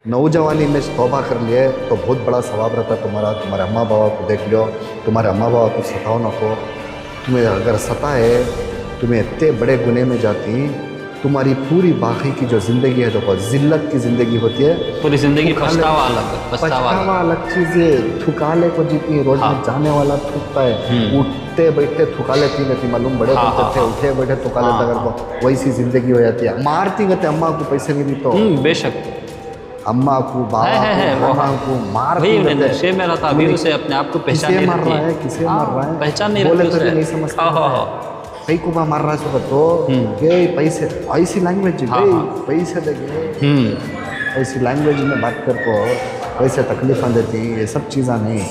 नौजवानी में तौबा कर लिए तो बहुत बड़ा सवाब रहता तुम्हारा। तुम्हारे अम्मा बाबा को देख लो, तुम्हारे अम्मा बाबा को सताओ ना को। तुम्हें अगर सताए, तुम्हें इतने बड़े गुने में जाती, तुम्हारी पूरी बाकी की जो ज़िंदगी है, देखो जिल्लत की ज़िंदगी होती है, पूरी जिंदगी पछतावा अलग, पछतावा अलग चीज़ है। थुकाले को जितनी रोड में जाने वाला थूकता है, उठते बैठे थुकाले पी लेती, मालूम बड़े बनते थे, उठे बैठे थुकाले अगर को वैसी ज़िंदगी हो जाती है। मारती गते अम्मा को पैसे नहीं दी तो बेशक अम्मा को बाबा को मार नशे में रहता, अभी उसे अपने आप को पहचान नहीं मार रहा है, किसे मार रहा है, पहचान नहीं बोले रहती तो नहीं समझता। कई को मार रहा है सुबह तो गए पैसे, ऐसी लैंग्वेज गए पैसे लगे, ऐसी लैंग्वेज में बात कर को वैसे तकलीफ़ें देती। ये सब चीज़ें नहीं,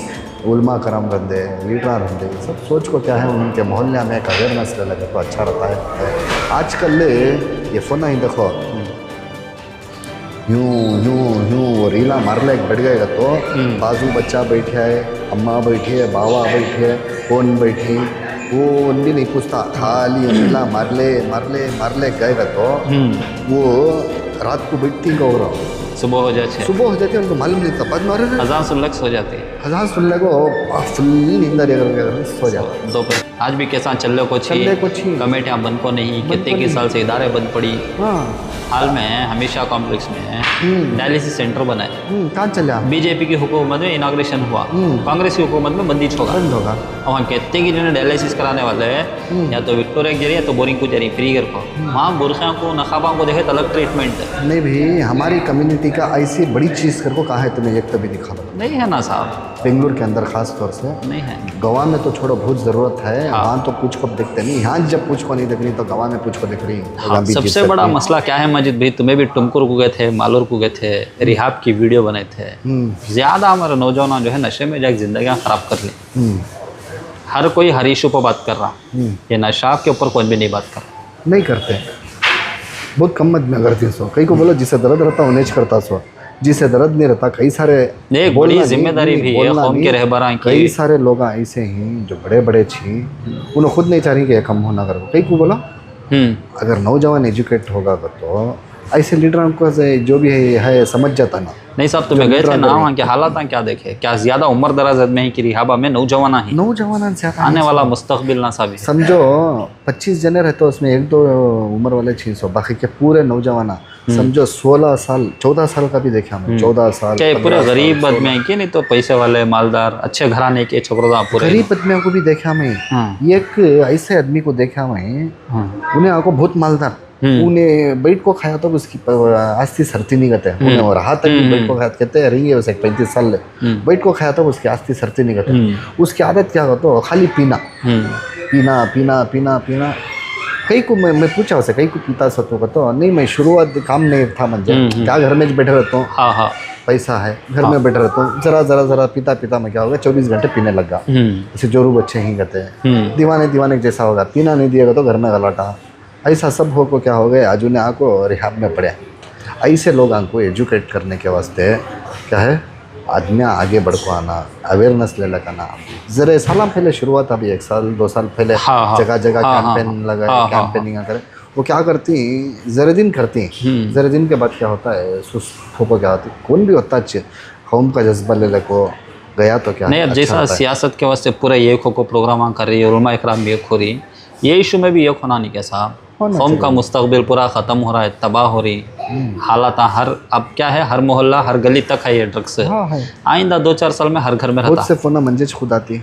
उल्मा करम रंदे, लीडर रंदे, सब सोच को क्या है उनके मोहल्ले में एक अवेयरनेस लगे तो अच्छा रहता है। आजकल ये फ़ोन ही देखो, यूँ यूँ यूँ वो रीला मार ले बढ़ गएगा तो बाजू बच्चा बैठा है, अम्मा बैठी है, बाबा बैठी है, कौन बैठी, वो भी नहीं पूछता, खाली रीला मार ले गएगा तो वो रात को बैठती गौ रहा, सुबह हो जाती है, उनको मालूम नहीं था, बाद मारे अजान सुन सो जाती है, अजान सुन ले को फुल नींद सो जाता। दोपहर आज भी कैसा चल कुछ कमेटियाँ बंद को नहीं, कितने के साल से इदारे बंद पड़ी। हाल में हमेशा कॉम्प्लेक्स में डायलिसिस सेंटर बनाए, कहाँ चला, बीजेपी की हुकूमत में इनाग्रेशन हुआ, कांग्रेस की हुकूमत में बंदिश होगा। वहाँ कहते कि जिन्हें डायलिसिस कराने वाले हैं या तो विक्टोरिया के जरिए या तो बोरिंग को जरिए फ्री कर को, वहाँ बुरखा को नकाबा को देखे तो अलग ट्रीटमेंट है। नहीं भी हमारी कम्युनिटी का ऐसी बड़ी चीज़ कर को कहा है तुम्हें, एक कभी दिखा नहीं है ना साहब, बेंगलुरु के अंदर खास तौर से नहीं है। गोवा में तो छोड़ो, बहुत ज़रूरत है। वहाँ तो पूछ को दिखते नहीं, यहाँ जब पूछ को नहीं दिख रही तो गोवा में पूछ को दिख रही। सबसे बड़ा मसला क्या है मजिद भाई, तुम्हें भी टुमकुर को गए थे, मालूर को गए थे, रिहाब की वीडियो बनाए थे। ज़्यादा हमारे नौजवान जो है नशे में जाकर जिंदगियाँ ख़राब कर ली। हर कोई हर इशू पर बात कर रहा, ये नशा के ऊपर कोई भी नहीं बात कर रहा, नहीं करते, बहुत कम मत में करती सो। कई को बोलो जिसे दर्द रहता उन्हें करता सो, जिसे दर्द नहीं रहता कई सारे, एक बड़ी जिम्मेदारी भी है कौम के रहबरा की। कई सारे लोग ऐसे ही जो बड़े बड़े छी, उन्हें खुद नहीं चाह रही कि कम होना करो। कई को बोला अगर नौजवान एजुकेट होगा तो ऐसे लीडर को जो भी है समझ जाता ना। नहीं साहब, तुम्हें गए थे ना, वहाँ के हालात क्या देखे, क्या ज़्यादा उम्र दराज आदमी है कि रिहाबा में नौजवान ज़्यादा आने वाला मुस्तकबिल ना साबित। समझो 25 जने रहते उसमें 1-2 उम्र वाले 600, बाकी के पूरे नौजवान। समझो 16 साल 14 साल का भी देखा हमें, 14 साल पूरे गरीब आदमी है कि नहीं तो पैसे वाले मालदार अच्छे घराने के छोकरा पूरे गरीब आदमियों को भी देखा मैं। एक ऐसे आदमी को देखा मैं, उन्हें आपको बहुत मालदार, उन्हें बैठ को खाया तो उसकी आस्ती सरती नहीं कहते उन्हें, और हाथ तक बैठ को खाया कहते हैं रही है उसे 35 साल बैठ को खाया तो उसकी आस्ती सरती नहीं कहते। उसकी आदत क्या होता है, खाली पीना पीना पीना पीना पीना। कई को मैं पूछा उसे, कई को पीता सतो का तो नहीं, मैं शुरुआत काम नहीं था मुझे, क्या घर में बैठे रहता हूँ, पैसा है घर में बैठे रहता हूँ, जरा पीता पीता मैं क्या होगा 24 घंटे पीने लगा। जैसे जोरू बच्चे ही कहते हैं, दीवाने जैसा होगा, पीना नहीं दिएगा तो घर में गलाटा, ऐसा सब हो को क्या हो गया, आज उन्हें आको रिहाब में पड़े। ऐसे लोग को एजुकेट करने के वास्ते क्या है, आदमी आगे बढ़ को आना, अवेयरनेस ले लगाना। जरा साल पहले शुरुआत, अभी 1 साल 2 साल पहले जगह जगह कैंपेन लगाए, कैंपेनिंग करे। वो क्या करती, जरा दिन करती, जरा दिन के बाद क्या होता है, सुस्त को क्या होती, कौन भी होता अच्छे कौम का जज्बा ले को गया तो क्या नहीं। अब जैसा सियासत के वास्ते पूरा एक हो को प्रोग्राम कर रही है, उलमा इकराम भी एक हो रही, ये इशू में भी एक होना नहीं क्या साहब, कौम का मुस्तकबिल पूरा ख़त्म हो रहा है, तबाह हो रही हालात। हर अब क्या है, हर मोहल्ला हर गली तक है ये ड्रग्स। आइंदा 2-4 साल में हर घर में रहता से फोन मंजिश खुद आती,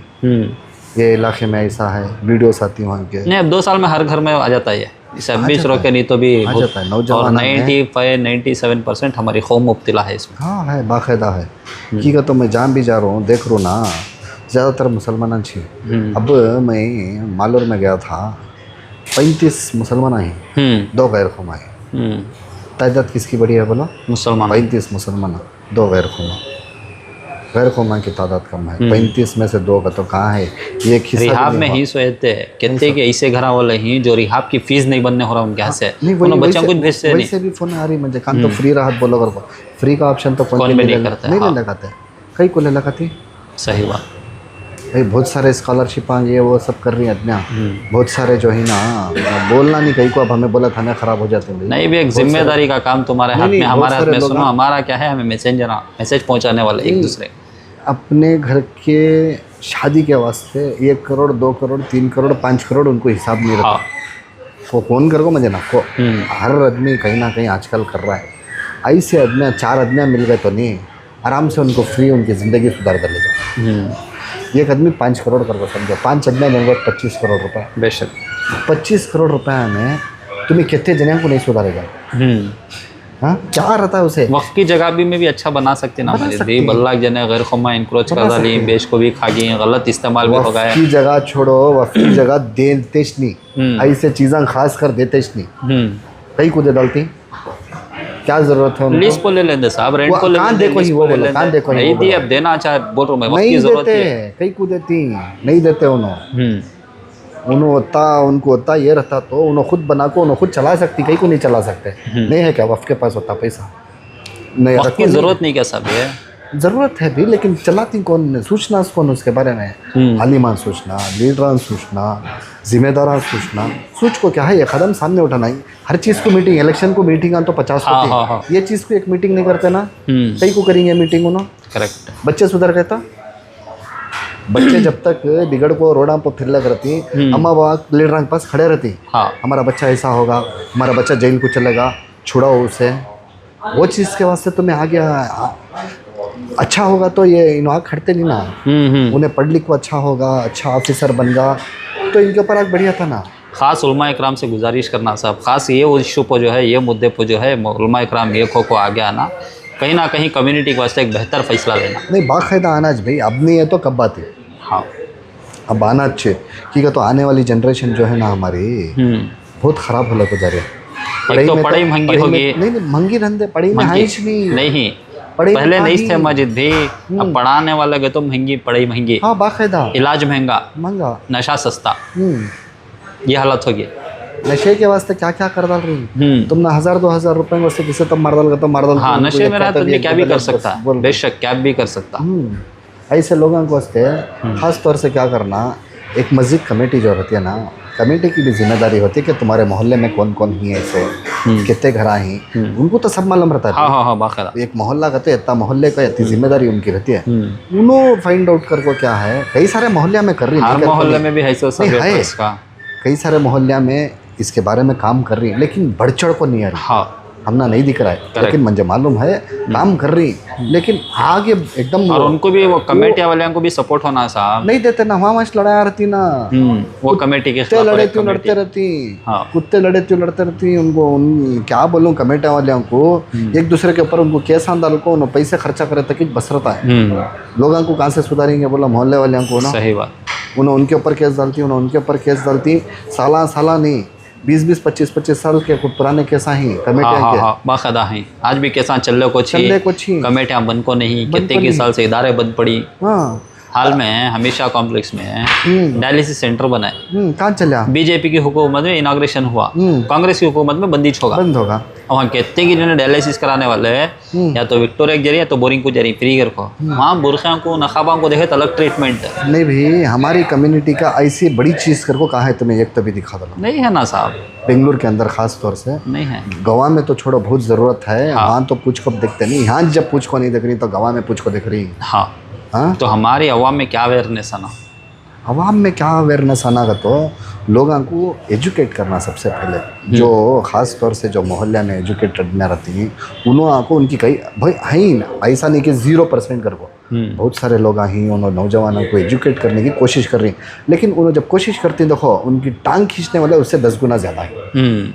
ये इलाके में ऐसा है, वीडियोस आती वहाँ के। नहीं, अब 2 साल में हर घर में आ जाता है ये, इसे अब भी रोके नहीं तो भी और 95-97% हमारी कौम मुब्तला है इसमें। हाँ है, बाकायदा है की का तो मैं जान भी जा रहा हूँ, देख रो ना, ज़्यादातर मुसलमान छी। अब मैं मालूर में गया था, 35 मुसलमान हैं, 2 गैर कौम हैं। तादाद किसकी बड़ी है बोलो, मुसलमान। 35 मुसलमान, 2 गैर कौम की तादाद कम है। 35 में से 2 का तो कहाँ है, ये रिहाब में ही सोचते हैं, कहते कि ऐसे घर वाले ही जो रिहाब की फीस नहीं बनने हो रहा उनके से बच्चों को भेजते नहीं। वैसे भी फोन आ रही मुझे, कान तो फ्री राहत बोलो कर, फ्री का ऑप्शन तो फोन नहीं करता, नहीं लगाते, कई को ले लगाती। सही बात। भाई बहुत सारे स्कॉलरशिप ये वो सब कर रही है आदमियाँ, बहुत सारे जो है ना, बोलना नहीं कहीं को, अब हमें बोला थाने खराब हो जाते हैं भाई। नहीं भी एक जिम्मेदारी का काम तुम्हारे हाथ में, हमारे हाथ में। सुनो, हमारा क्या है, हमें मैसेज पहुंचाने वाले एक दूसरे। अपने घर के शादी के वास्ते 1 करोड़ 2 करोड़ 3 करोड़ 5 करोड़ उनको हिसाब नहीं रहता। वो कौन कर को मुझे ना को हर आदमी कहीं ना कहीं आजकल कर रहा है। ऐसे आदमी 4 आदमी मिल गए तो नहीं, आराम से उनको फ्री उनकी ज़िंदगी सुधार कर लेगा। एक आदमी 5 करोड़ कर को समझो, 5 आदमी मिल गए 25 करोड़ रुपये। बेशक 25 करोड़ रुपये में तुम्हें कितने जने को नहीं सुधारेगा? हाँ, क्या रहता है उसे? वक्त की जगह भी में भी अच्छा बना सकते ना, हमारे बल्लाक जने गैर खमा इंक्रोच कर डाली, बेच को भी खा गई, गलत इस्तेमाल भी हो गया। वक्त की जगह छोड़ो, वक्त की जगह देतेश नहीं, ऐसे चीज़ें खास कर देतेश नहीं, कहीं को दे डालती, क्या जरूरत है? लीज को ले लेंगे साहब, रेंट को ले लेंगे, देखो ही वो बोलो, कान देखो नहीं दी, अब देना चाहे बोल रहा हूँ मैं, वक्त की जरूरत है। कहीं को देती नहीं देते उन्होंने, उनको होता ये रहता तो उन्होंने खुद बना को उन्होंने खुद चला सकती, कहीं को नहीं चला सकते। नहीं है क्या वक्त के पास होता पैसा? नहीं, वक्त की जरूरत नहीं क्या सब है? जरूरत है भी, लेकिन चलाती कौन? सोचना कौन उसके बारे में? आलिमान सोचना, लीडरान सोचना, जिम्मेदारान सोचना। सोच को क्या है, ये कदम सामने उठाना ही। हर चीज़ को मीटिंग, इलेक्शन को मीटिंग तो 50 होती, ये चीज़ को एक मीटिंग नहीं करते ना, कहीं को करेंगे मीटिंग उन्होंने? करेक्ट। बच्चे सुधर गए था, बच्चे जब तक बिगड़ को रोडा पर फिर लग रहती, अम्मा बाबा लीडर के पास खड़े रहती, हमारा बच्चा ऐसा होगा, हमारा बच्चा जेल को चलेगा, छुड़ाओ उसे। वो चीज़ के वास्ते तुम्हें आगे अच्छा होगा तो ये इन्हों खड़ते नहीं ना। उन्हें पढ़ लिख को अच्छा होगा, अच्छा ऑफिसर बनगा तो इनके ऊपर आग बढ़िया था ना। ख़ास उलमा इकराम से गुजारिश करना साहब, ख़ास ये इशू पर जो है, ये मुद्दे पर जो है उलमा इकराम ये को आगे आना, कहीं ना कहीं कम्युनिटी के वास्ते एक बेहतर फैसला लेना। नहीं, बाकायदा आना भाई, अब नहीं है तो कब बात है? हाँ, अब आना अच्छे ठीक है। तो आने वाली जनरेशन जो है ना हमारी बहुत ख़राब हो जा रही है। एक तो पढ़ाई महंगी होगी, नहीं महंगी रहते, पढ़ाई में हाइश नहीं, पहले नहीं थे मस्जिद भी, अब पढ़ाने वाले गए तो महंगी पढ़ाई महंगी। हाँ, बाकायदा इलाज महंगा, नशा सस्ता, ये हालत होगी। नशे के वास्ते क्या क्या कर डाल रही तुमने? 1000-2000 रुपए में किसे तब मार डाल, तो मार डाल। हाँ, नशे में रहा तो क्या भी कर सकता है, बेशक क्या भी कर सकता। ऐसे लोगों को वास्ते खास तौर से क्या करना, एक मस्जिद कमेटी जो रहती है ना, कमेटी की भी जिम्मेदारी होती है कि तुम्हारे मोहल्ले में कौन कौन ही ऐसे कितने घर हैं, उनको तो सब मालूम रहता है। हाँ, बाकायदा एक मोहल्ला कहते हैं, इतना मोहल्ले का इतनी जिम्मेदारी उनकी रहती है। उन्होंने फाइंड आउट कर को क्या है, कई सारे मोहल्ले में कर रही है, हर मोहल्ले में भी है कई सारे मोहल्ले में इसके बारे में काम कर रही है, लेकिन बढ़ चढ़ को नहीं आ रही। हाँ, हमना नहीं दिख रहा है, लेकिन मुझे मालूम है काम कर रही, लेकिन आगे एकदम। और उनको भी वो कमेटी वाले को भी सपोर्ट होना साहब, नहीं देते ना। वहाँ मस्त लड़ाया रहती ना, वो कमेटी के कुत्ते लड़ते रहती, कुत्ते लड़ते रहती। उनको क्या बोलूँ, कमेटी वाले को एक दूसरे के ऊपर उनको केस डाल को उन्होंने पैसे खर्चा करे तक बस रहता है। लोगों को कहाँ से सुधारेंगे बोला, मोहल्ले वाले को ना। सही बात। उन्होंने उनके ऊपर केस डालती, उनके ऊपर केस डालती, साला नहीं 20-20, 25-25 साल के कुछ पुराने केसा ही कमेटियां के बाकायदा हैं। आज भी केसा चल को कमेटियां बंद को नहीं, कितने के साल से इदारे बंद पड़ी। हाल में हमेशा कॉम्प्लेक्स में डायलिसिस सेंटर बना है, कहाँ चला? बीजेपी की हुकूमत में इनाग्रेशन हुआ, कांग्रेस की हुकूमत में बंद होगा। वहाँ कहते कि जिन्हें डायलिसिस कराने वाले हैं, या तो विक्टोरिया के जरिए या तो बोरिंग को जरिए फ्री कर को, वहाँ बुरखियों को नकाबों को देखे तो अलग ट्रीटमेंट है। नहीं भी, हमारी कम्युनिटी का ऐसी बड़ी चीज़ कर को कहाँ है, तुम्हें एक तभी दिखा दो। नहीं है ना साहब, बेंगलुरु के अंदर खास तौर से नहीं है। गवा में तो छोड़ो, बहुत ज़रूरत है। वहाँ तो पूछ को देखते नहीं, यहाँ जब पूछ को नहीं देख रही तो गवा में पूछ को देख रही। हाँ, तो हमारी अवाम में क्या अवेयरनेस आना, अवाम में क्या अवेयरनेस आना का तो लोगों को एजुकेट करना सबसे पहले। जो ख़ास तौर से जो मोहल्ले में एजुकेटेड न रहती हैं, उन्होंने को उनकी कई भाई है, ऐसा नहीं कि 0% कर को बहुत सारे लोग हैं, उन्होंने नौजवानों को एजुकेट करने की कोशिश कर रही हैं। लेकिन उन्होंने जब कोशिश करती हैं, देखो उनकी टांग खींचने वाले उससे 10 गुना ज़्यादा है,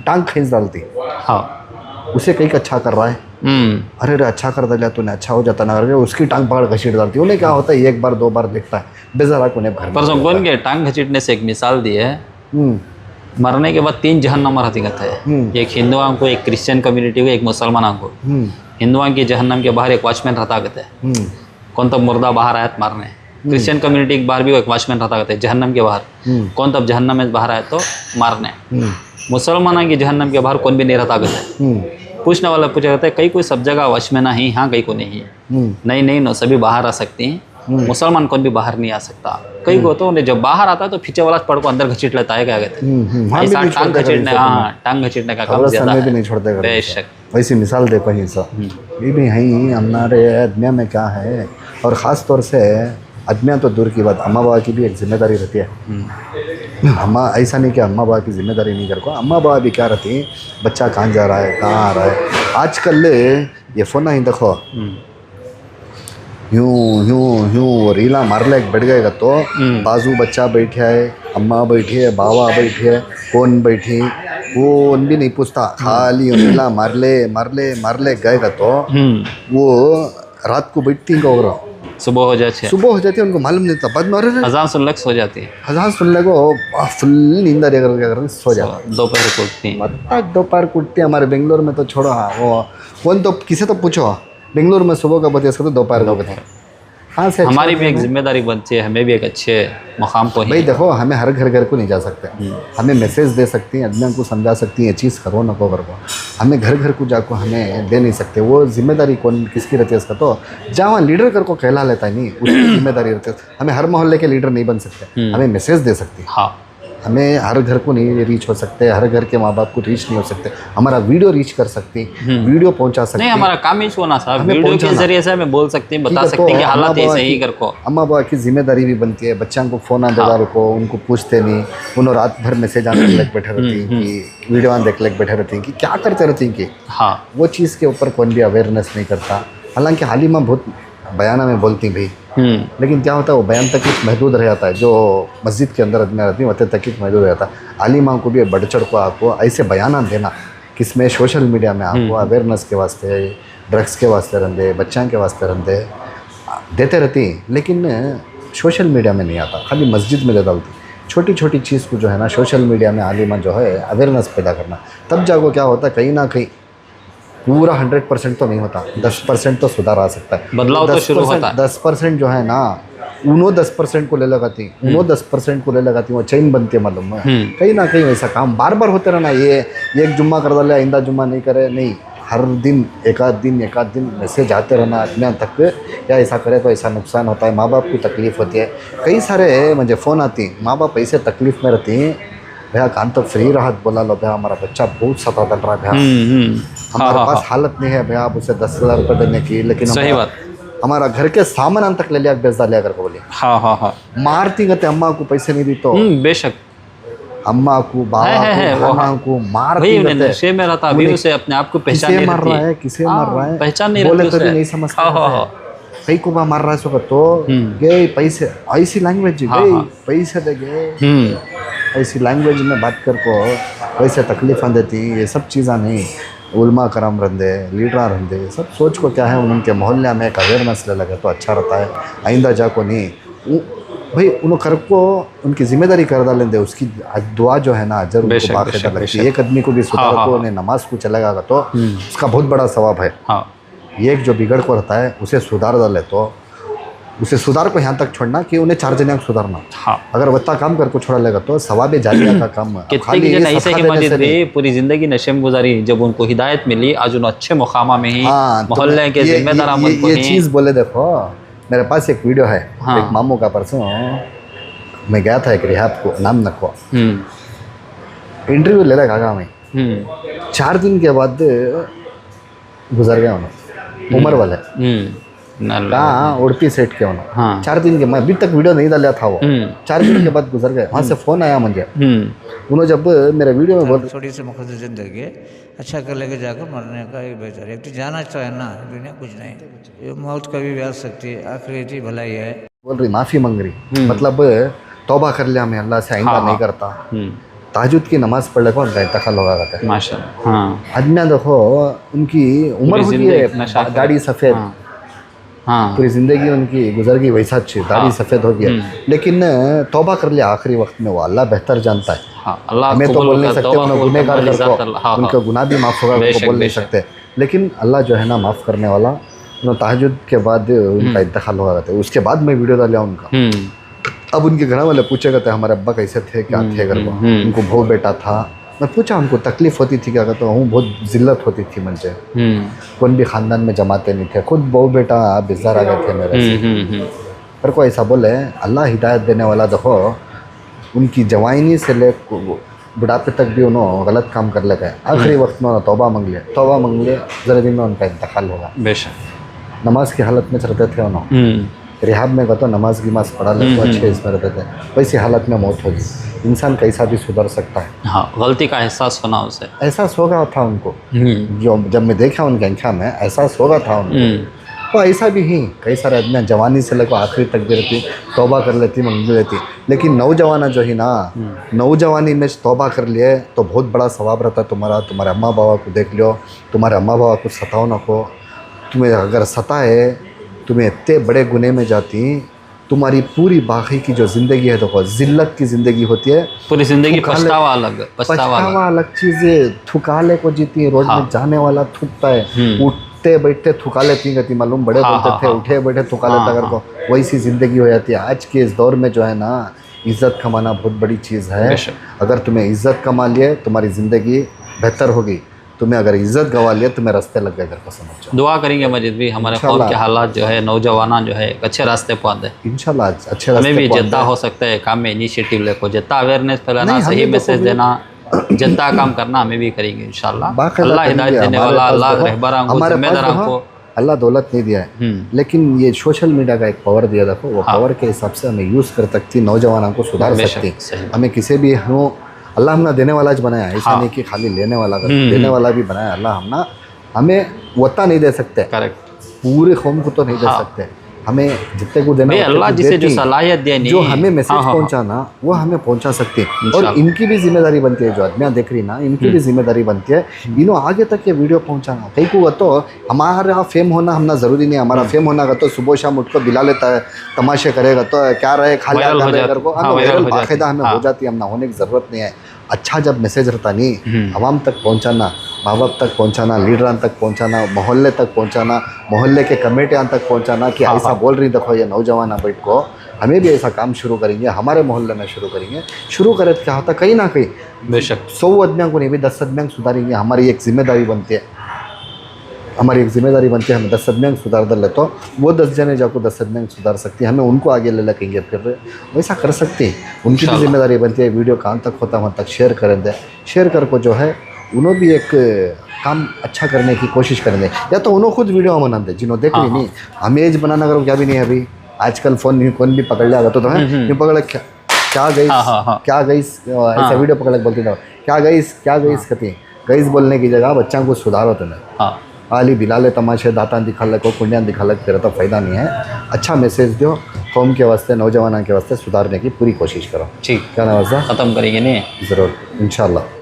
टांग खींच डालती। हाँ, उसे कहीं अच्छा कर रहा है, अरे अच्छा कर दिया तूने, अच्छा हो जाता ना, अरे उसकी टांग पकड़ घसीट डालती। उन्हें क्या होता है, 1 बार 2 बार देखता है, बेजारा को उन्हें घर पर कौन के टांग घसीटने से एक मिसाल दी है। मरने के बाद 3 जहन्नम हकीकत है, एक हिंदुओं को, एक क्रिश्चियन कम्युनिटी को, एक मुसलमानों को। हिंदुओं की जहन्नम के बाहर एक वॉचमैन रहता कहते हैं, कौन तब मुर्दा बाहर आया मारने। क्रिश्चियन कम्युनिटी के बाहर भी एक वॉचमैन रहता कहते हैं जहन्नम के बाहर, कौन तब जहन्नम में बाहर आया तो मारने। मुसलमानों की जहन्नम के बाहर कौन भी नहीं रहता कहते। पूछने वाला पूछा जाता है, कई कोई सब जगह वॉचमैन ही, हाँ कई को नहीं है। नहीं, सभी बाहर आ सकते हैं, मुसलमान कोई भी बाहर नहीं आ सकता। कई को तो उन्हें जब बाहर आता है तो पीछे वाला पड़ को अंदर घसीट लेता है, क्या कहते हैं ऐसा टांग घसीटने, हाँ टांग घसीटने का काम ज्यादा भी नहीं छोड़ते घर। बेशक। वैसी मिसाल देखो ही सब ये भी है हमारे अदमिया में क्या है। और ख़ास तौर से अदमिया तो दूर की बात, अम्मा बाबा की भी एक जिम्मेदारी रहती है। अम्मा ऐसा नहीं कि अम्मा बाबा की जिम्मेदारी नहीं कर को, अम्मा बाबा भी क्या रहती है, बच्चा कहाँ जा रहा है, कहाँ आ रहा है। आजकल ये फ़ोन ही देखो यूं यूं यूं वो रीला मार ले बैठ गएगा तो बाजू बच्चा बैठा है, अम्मा बैठी है, बाबा बैठी है, कौन बैठी, वो भी नहीं पूछता, खाली रीला मार ले गएगा तो वो रात को बैठती है और सुबह हो जाती है, सुबह हो जाती है, उनको मालूम नहीं था, बाद में अजान सुन लग सो जाती है, अजान सुनने को फुल नींद आ रही सो जाता, दोपहर को उठती मतलब दोपहर को उठती है। हमारे बेंगलोर में तो छोड़ो, हाँ वो कौन तो किसी तो पूछो बेंगलोर में सुबह का बता, इसका तो दोपहर का बता। हाँ से हमारी भी एक जिम्मेदारी बनती है, हमें भी एक अच्छे मकाम को भाई देखो, हमें हर घर को नहीं जा सकते, हमें मैसेज दे सकती हैं, आदमियों को समझा सकती हैं ये चीज़ करो ना करो, हमें घर को जाकर हमें दे नहीं सकते। वो जिम्मेदारी कौन किसकी रहती है इसका, तो जहाँ लीडर कर को कहला लेता है नहीं उसकी जिम्मेदारी रहती है। हमें हर मोहल्ले के लीडर नहीं बन सकते, हमें मैसेज दे सकती है। हाँ, हमें हर घर को नहीं रीच हो सकते, हर घर के माँ बाप को रीच नहीं हो सकते, हमारा वीडियो रीच कर सकती, वीडियो पहुंचा सकती। नहीं, हमारा काम ही होना साहब, वीडियो के जरिए से हमें बोल सकते हैं, बता सकते हैं कि हालात ऐसे ही कर को। अम्मा बाबा की जिम्मेदारी भी बनती है, बच्चों को फ़ोन आने देदार को उनको पूछते नहीं, उन्होंने रात भर मैसेज आने लग बैठे रहती हैं कि वीडियो आने देख लग बैठे रहती हैं कि क्या करते रहती हैं कि हाँ वो चीज़ के ऊपर कौन भी अवेयरनेस नहीं करता। हालांकि हालिमा बहुत बयाना में बोलती भाई, लेकिन क्या होता है वो बयान तक कुछ महदूद रह जाता है, जो मस्जिद के अंदर आदमी रहती है वह तक कुछ महदूद रहता है। आलिमा को भी बढ़ चढ़ को आपको ऐसे बयाना देना किसमें सोशल मीडिया में आपको अवेयरनेस के वास्ते, ड्रग्स के वास्ते रंदे, बच्चों के वास्ते रंदे देते रहती, लेकिन सोशल मीडिया में नहीं आता, खाली मस्जिद में दे डालती। छोटी छोटी चीज़ को जो है ना सोशल मीडिया में आलिमा जो है अवेयरनेस पैदा करना, तब जाको क्या होता है कहीं ना कहीं पूरा 100% तो नहीं होता, 10% तो सुधार आ सकता है, बदलाव तो शुरू होता है। 10% जो है ना उन्हों 10% को ले लगाती, उन्हों 10% को ले लगाती, वो चेन बनती है मालूम है। कहीं ना कहीं वैसा काम बार बार होते रहना, ये एक जुम्मा कर डाले आइंदा जुम्मा नहीं करे, नहीं हर दिन एक आध दिन मैसेज आते रहना आदमियों तक, या ऐसा करे तो ऐसा नुकसान होता है, माँ बाप को तकलीफ़ होती है। कई सारे मुझे फ़ोन आती, माँ बाप ऐसे तकलीफ़ में रहती हैं, भैया कान तो फ्री राहत बोला लो भैया, हमारा बच्चा बहुत सता डल रहा है भैया, हमारे पास हालत नहीं है भैया आप उसे 10,000 रुपये देने की, लेकिन सही बात, हमारा घर के सामान तक ले लिया बेच डालिया कर बोले। हाँ मारती गते अम्मा को पैसे नहीं दी तो बेशक, अम्मा को बाबा को खाना को मारती गते, नशे में रहता अभी, उसे अपने आप को पहचान नहीं मार रहा है, किसे मार रहा है पहचान नहीं बोले तो भी नहीं समझता, कई को बा मार रहा है सो तो गए पैसे, ऐसी लैंग्वेज गए पैसे दे गए, ऐसी लैंग्वेज में बात कर को वैसे तकलीफ़ देती। ये सब चीज़ें नहीं, उलमा करम रंदे, लीडर रंदे, सब सोच को क्या है उनके मोहल्ले में एक अवेयरनेस ले लगे तो अच्छा रहता है। आइंदा जाको नहीं भाई उन कर को उनकी जिम्मेदारी कर डालेंगे, उसकी दुआ जो है ना अजर उनको बाकायदा लगती है। एक आदमी को भी सुधार को उन्हें नमाज को चलेगा तो उसका बहुत बड़ा सवाब है। एक जो बिगड़ को रहता है उसे सुधार डाले तो उसे सुधार को यहाँ तक छोड़ना कि उन्हें 4 जने को सुधारना। अगर वत्ता काम कर को छोड़ा लेगा तो सवाब जारिया का काम। कितने जन ऐसे की मस्जिद में पूरी जिंदगी नशे में गुजारी, जब उनको हिदायत मिली आज उन अच्छे मुकामा में ही मोहल्ले के जिम्मेदार ये चीज़ बोले देखो, मेरे पास एक वीडियो है एक मामू का, परसों मैं गया था एक रिहाब को, नाम नखो इंटरव्यू ले रहा कागा में, 4 दिन के बाद गुजर गया उन्होंने, उम्र वाले कहाँ उड़पी सेट के उन्होंने 4 दिन के, मैं अभी तक वीडियो नहीं डाला था वो, 4 दिन के बाद गुजर गए। वहाँ से फ़ोन आया मुझे, उन्होंने जब मेरे वीडियो में बोल थोड़ी सी मकसद ज़िंदगी अच्छा कर लेके जाकर मरने का ही बेहतर है, एक तो जाना तो है ना, दुनिया कुछ नहीं, ये मौत कभी भी आ सकती है, आखिरी भलाई है। बोल रही माफ़ी मांग रही, मतलब तौबा कर लिया मैं अल्लाह से, आइंदा नहीं करता। ताजुद की नमाज पढ़ ले कौन इंतकाल होगा कहते हैं माशाअल्लाह। आदमियाँ देखो उनकी उम्र होती है, दाढ़ी सफ़ेद, पूरी ज़िंदगी उनकी गुजर गई वैसा अच्छी, दाढ़ी सफ़ेद हो गया, लेकिन तौबा कर लिया आखिरी वक्त में, वो अल्लाह बेहतर जानता है। हमें तो बोल नहीं सकते उन्हें गुनहगार को, उनका गुनाह भी माफ़ होगा उनको बोल नहीं सकते, लेकिन अल्लाह जो है ना माफ़ करने वाला। उन्होंने तहज्जुद के बाद उनका इंतकाल होगा कहते, उसके बाद मैं वीडियो डाला उनका। अब उनके घर वाले पूछे कहते हमारे अब्बा कैसे थे, क्या थे घर को, उनको बहु बेटा था। मैं पूछा उनको तकलीफ़ होती थी क्या, कहता हूँ बहुत ज़िल्लत होती थी मुझे, कौन भी ख़ानदान में जमाते नहीं थे, खुद बहु बेटा बेजार आ गए थे मेरे से। पर को ऐसा बोले अल्लाह हिदायत देने वाला देखो उनकी जवानी से ले बुढ़ापे तक भी उन्होंने गलत काम कर लेते हैं, आखिरी वक्त में उन्होंने तौबा मांग लिए ज़रा दिन में उनका इंतकाल होगा। बेशक। नमाज की हालत में रहते थे उन्होंने, रिहाब में गए तो नमाज गिमाज पढ़ा ले तो अच्छे इसमें रहते थे, वैसी हालत में मौत होगी। इंसान कैसा भी सुधर सकता है। हाँ, गलती का एहसास होना उसे, एहसास होगा था उनको, जो जब मैं देखा उनके आँखा में एहसास होगा था उनको। तो ऐसा भी ही कई सारे आदमी जवानी से लेकर आखिरी तक भी रहती, तौबा कर लेती, मंग लेती, लेकिन नौजवाना जो ही ना, नौजवानी में तौबा कर लिए तो बहुत बड़ा सवाब रहता तुम्हारा। तुम्हारे अम्मा बाबा को देख लो, तुम्हारे अम्मा बाबा को सताओ ना को, तुम्हें अगर सताए तुम्हें इतने बड़े गुने में जाती, तुम्हारी पूरी बाकी की जो ज़िंदगी है देखो जिल्लत की ज़िंदगी होती है, पूरी ज़िंदगी पछतावा अलग चीज़ें थुकाले को जीती है। रोड में जाने वाला थूकता है, उठते बैठते थुकाले पी गती, मालूम बड़े बोलते थे उठे बैठे थुकाले तगर को, वैसी ज़िंदगी हो जाती है। आज के इस दौर में जो है ना, इज़्ज़त कमाना बहुत बड़ी चीज़ है। अगर तुम्हें इज़्ज़त कमा लिए तुम्हारी ज़िंदगी बेहतर होगी, तुम्हें अगर इज्जत गवा लिया तुम्हें रास्ते लग गए घर को समझ। दुआ करेंगे मजीद भी हमारे कौम के हालात जो है नौजवाना जो है एक अच्छे रास्ते पर आते हैं इंशाल्लाह। अच्छे हमें भी जितना हो सकता है काम में इनिशिएटिव लेको, जितना अवेयरनेस फैलाना, सही मैसेज देना, जितना काम करना हमें भी करेंगे इंशाल्लाह। अल्लाह हिदायत देने वाला, अल्लाह रहबरां को, जिम्मेदारां को अल्लाह दौलत नहीं दिया है, लेकिन ये सोशल मीडिया का एक पावर दिया देखो, वो पावर के हिसाब से हमें यूज़ कर सकती, नौजवानों को सुधार सकती। हमें किसी भी हो अल्लाह हमने देने वाला ज बनाया, ऐसा नहीं कि खाली लेने वाला, देने वाला भी बनाया अल्लाह। हमने हमें वत्ता नहीं दे सकते, पूरे कौम को तो नहीं दे सकते, हमें जितने को देना अल्लाह जिसे जो सलाहियत देनी, जो हमें मैसेज पहुंचाना वो हमें पहुंचा सकते हैं। और इनकी भी जिम्मेदारी बनती है, जो आदमियाँ देख रही ना, इनकी भी जिम्मेदारी बनती है इन्हों आगे तक ये वीडियो पहुंचाना। कई को तो हमारा फेम होना हमना ज़रूरी नहीं है, हमारा फेम होना का तो सुबह शाम उठ कर बिला लेता है, तमाशे करेगा तो क्या रहे खाली बाकायदा हमें हो जाती है, हमना होने की ज़रूरत नहीं है। अच्छा जब मैसेज रहता नहीं, आवाम तक पहुंचाना, माँ बाप तक पहुंचाना, लीडरान तक पहुंचाना, मोहल्ले तक पहुंचाना, मोहल्ले के कमेटियां तक पहुंचाना कि ऐसा बोल रही देखो ये नौजवान बैठ को, हमें भी ऐसा काम शुरू करेंगे, हमारे मोहल्ले में शुरू करेंगे। शुरू करे तो क्या होता, कहीं ना कहीं बेशक 100 आदमियों को नहीं भी 10 आदमियों सुधारेंगे। हमारी एक जिम्मेदारी बनती है, हमारी एक जिम्मेदारी बनती है, हमें 10 आदमियों सुधार दे ले तो वो 10 जने जाको 10 आदमियों सुधार सकती है, हमें उनको आगे ले लेंगे, फिर वैसा कर सकते हैं। उनकी भी जिम्मेदारी बनती है, वीडियो कहाँ तक होता वहाँ तक शेयर करें दे, शेयर कर को जो है उन्होंने भी एक काम अच्छा करने की कोशिश करें दे, या तो उन्होंने खुद वीडियो बना दे जिन्होंने देख ली नहीं, हमें एज बनाना करो क्या भी नहीं है। अभी आजकल फ़ोन कौन भी पकड़ लिया तो है पकड़ क्या गई ऐसा वीडियो पकड़ के बोलती था क्या गई कहती गईस बोलने की जगह बच्चा को सुधारो तुम्हें आली बिलाले तमाशे दाता दिखा को कुंडियाँ दिखा लग तेरा तो फ़ायदा नहीं है। अच्छा मैसेज दो कौम के वास्ते, नौजवानों के वास्ते सुधारने की पूरी कोशिश करो। ठीक, क्या नाम है? ख़त्म करेंगे नहीं ज़रूर इंशाल्लाह।